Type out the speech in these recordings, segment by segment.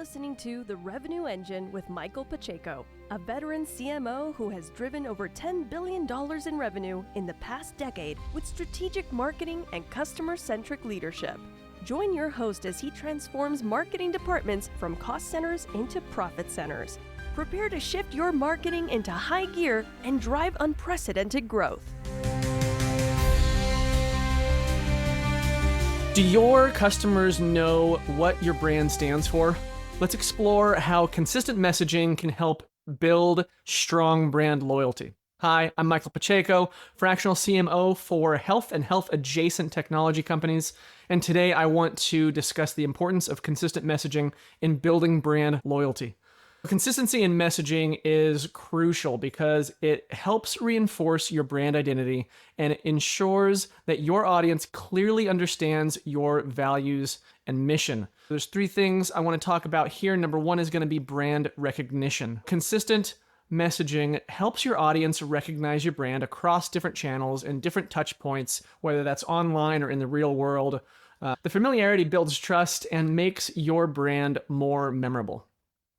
listening to The Revenue Engine with Michael Pacheco, a veteran CMO who has driven over $10 billion in revenue in the past decade with strategic marketing and customer-centric leadership. Join your host as he transforms marketing departments from cost centers into profit centers. Prepare to shift your marketing into high gear and drive unprecedented growth. Do your customers know what your brand stands for? Let's explore how consistent messaging can help build strong brand loyalty. Hi, I'm Michael Pacheco, fractional CMO for health and health-adjacent technology companies, and today I want to discuss the importance of consistent messaging in building brand loyalty. Consistency in messaging is crucial because it helps reinforce your brand identity and it ensures that your audience clearly understands your values and mission. There's three things I want to talk about here. Number one is going to be brand recognition. Consistent messaging helps your audience recognize your brand across different channels and different touch points, whether that's online or in the real world. The familiarity builds trust and makes your brand more memorable.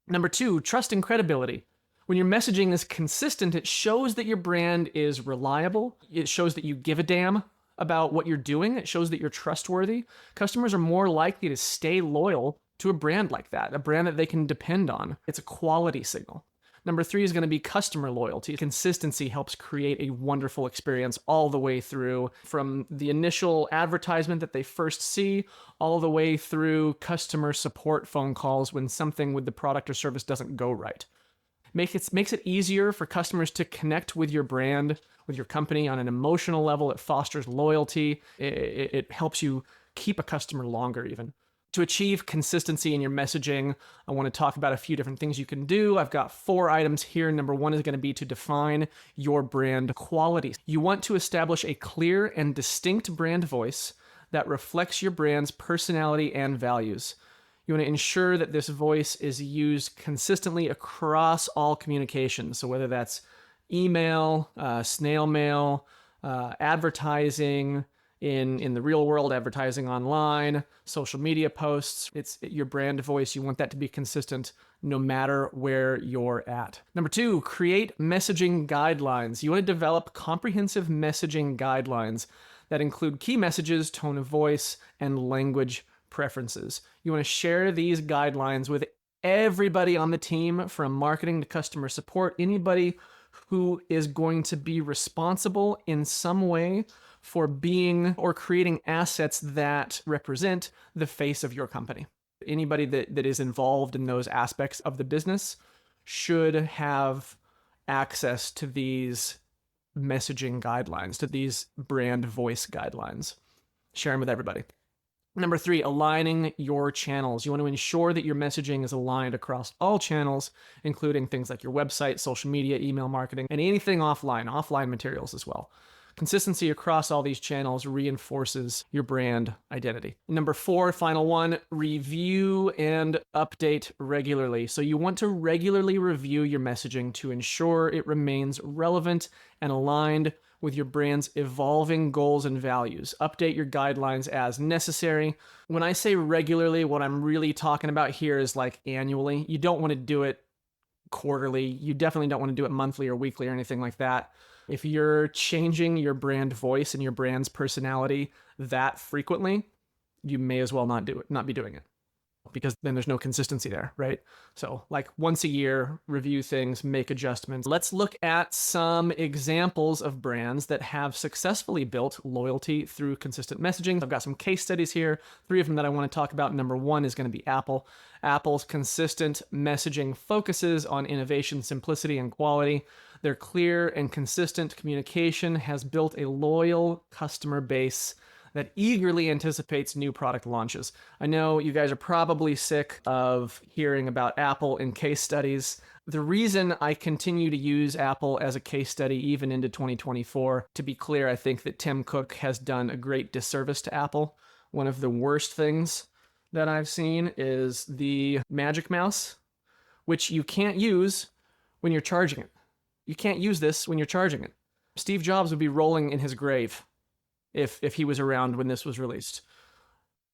Number two, trust and credibility. When your messaging is consistent, it shows that your brand is reliable. It shows that you give a damn about what you're doing. It shows that you're trustworthy. Customers are more likely to stay loyal to a brand like that, a brand that they can depend on. It's a quality signal. Number three is going to be customer loyalty. Consistency helps create a wonderful experience all the way through, from the initial advertisement that they first see, all the way through customer support phone calls when something with the product or service doesn't go right. Makes it easier for customers to connect with your brand, with your company on an emotional level. It fosters loyalty. It helps you keep a customer longer even. To achieve consistency in your messaging, I want to talk about a few different things you can do. I've got 4 items here. Number one is going to be to define your brand quality. You want to establish a clear and distinct brand voice that reflects your brand's personality and values. You want to ensure that this voice is used consistently across all communications. So whether that's email, snail mail, advertising, in the real world, advertising online, social media posts, it's your brand voice. You want that to be consistent no matter where you're at. Number two, create messaging guidelines. You want to develop comprehensive messaging guidelines that include key messages, tone of voice, and language preferences. You want to share these guidelines with everybody on the team, from marketing to customer support, anybody who is going to be responsible in some way for being or creating assets that represent the face of your company. Anybody that is involved in those aspects of the business should have access to these messaging guidelines, to these brand voice guidelines. Share them with everybody. Number three, aligning your channels. You want to ensure that your messaging is aligned across all channels, including things like your website, social media, email marketing, and anything offline materials as well. Consistency across all these channels reinforces your brand identity. Number four, final one, review and update regularly. So you want to regularly review your messaging to ensure it remains relevant and aligned with your brand's evolving goals and values. Update your guidelines as necessary. When I say regularly, what I'm really talking about here is like annually. You don't want to do it quarterly. You definitely don't want to do it monthly or weekly or anything like that. If you're changing your brand voice and your brand's personality that frequently, you may as well not be doing it, because then there's no consistency there, right? So like once a year, review things, make adjustments. Let's look at some examples of brands that have successfully built loyalty through consistent messaging. I've got some case studies here, 3 of them that I want to talk about. Number one is going to be Apple. Apple's consistent messaging focuses on innovation, simplicity, and quality. Their clear and consistent communication has built a loyal customer base that eagerly anticipates new product launches. I know you guys are probably sick of hearing about Apple in case studies. The reason I continue to use Apple as a case study even into 2024, to be clear, I think that Tim Cook has done a great disservice to Apple. One of the worst things that I've seen is the Magic Mouse, which you can't use when you're charging it. You can't use this when you're charging it. Steve Jobs would be rolling in his grave if he was around when this was released.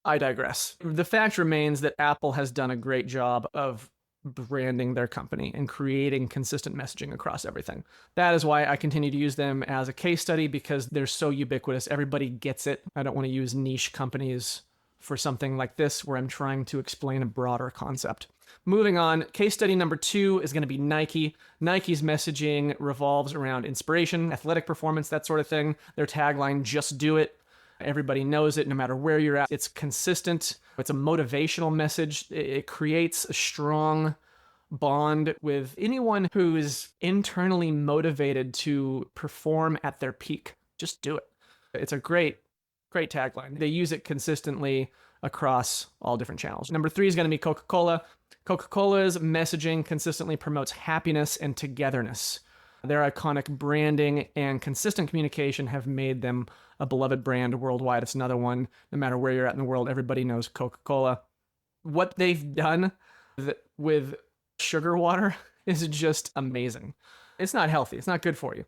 I digress. The fact remains that Apple has done a great job of branding their company and creating consistent messaging across everything. That is why I continue to use them as a case study, because they're so ubiquitous. Everybody gets it. I don't want to use niche companies for something like this where I'm trying to explain a broader concept. Moving on, case study number 2 is going to be Nike. Nike's messaging revolves around inspiration, athletic performance, that sort of thing. Their tagline, just do it. Everybody knows it no matter where you're at. It's consistent. It's a motivational message. It creates a strong bond with anyone who is internally motivated to perform at their peak. Just do it. It's a great tagline. They use it consistently across all different channels. Number 3 is going to be Coca-Cola. Coca-Cola's messaging consistently promotes happiness and togetherness. Their iconic branding and consistent communication have made them a beloved brand worldwide. It's another one, no matter where you're at in the world, everybody knows Coca-Cola. What they've done with sugar water is just amazing. It's not healthy. It's not good for you.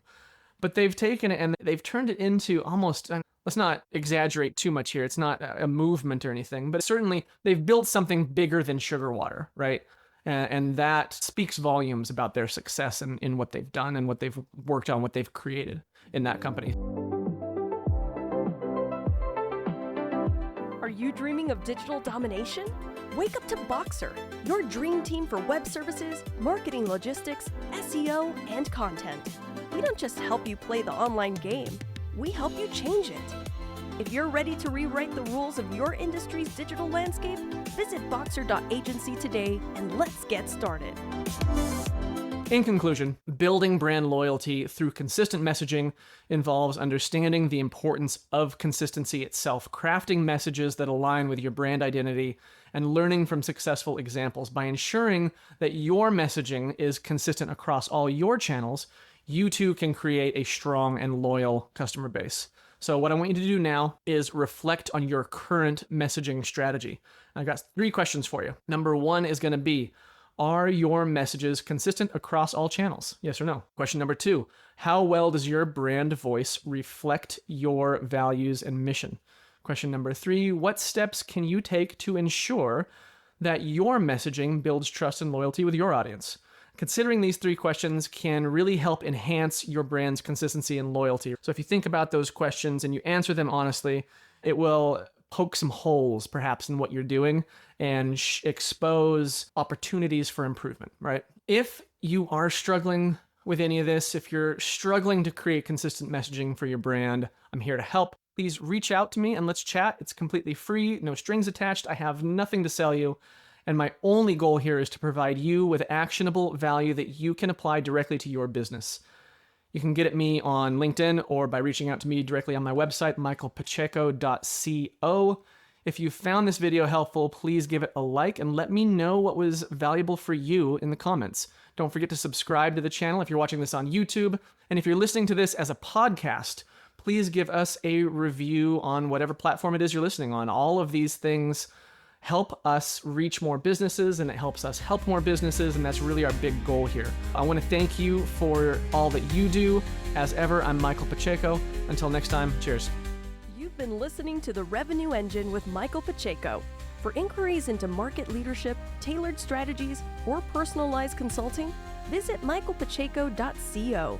But they've taken it and they've turned it into almost, let's not exaggerate too much here. It's not a movement or anything, but certainly they've built something bigger than sugar water, right? And that speaks volumes about their success in what they've done and what they've worked on, what they've created in that company. Are you dreaming of digital domination? Wake up to Boxer, your dream team for web services, marketing logistics, SEO, and content. We don't just help you play the online game, we help you change it. If you're ready to rewrite the rules of your industry's digital landscape, visit boxer.agency today and let's get started. In conclusion, building brand loyalty through consistent messaging involves understanding the importance of consistency itself, crafting messages that align with your brand identity, and learning from successful examples. By ensuring that your messaging is consistent across all your channels, you too can create a strong and loyal customer base. So what I want you to do now is reflect on your current messaging strategy. I've got 3 questions for you. Number 1 is going to be, are your messages consistent across all channels? Yes or no? Question number 2, how well does your brand voice reflect your values and mission? Question number 3, what steps can you take to ensure that your messaging builds trust and loyalty with your audience? Considering these 3 questions can really help enhance your brand's consistency and loyalty. So if you think about those questions and you answer them honestly, it will poke some holes perhaps in what you're doing and expose opportunities for improvement, right? If you are struggling with any of this, if you're struggling to create consistent messaging for your brand, I'm here to help. Please reach out to me and let's chat. It's completely free, no strings attached. I have nothing to sell you. And my only goal here is to provide you with actionable value that you can apply directly to your business. You can get at me on LinkedIn or by reaching out to me directly on my website, michaelpacheco.co. If you found this video helpful, please give it a like and let me know what was valuable for you in the comments. Don't forget to subscribe to the channel if you're watching this on YouTube. And if you're listening to this as a podcast, please give us a review on whatever platform it is you're listening on. All of these things help us reach more businesses and it helps us help more businesses, and that's really our big goal here. I want to thank you for all that you do. As ever, I'm Michael Pacheco. Until next time, cheers. You've been listening to The Revenue Engine with Michael Pacheco. For inquiries into market leadership, tailored strategies, or personalized consulting, visit michaelpacheco.co.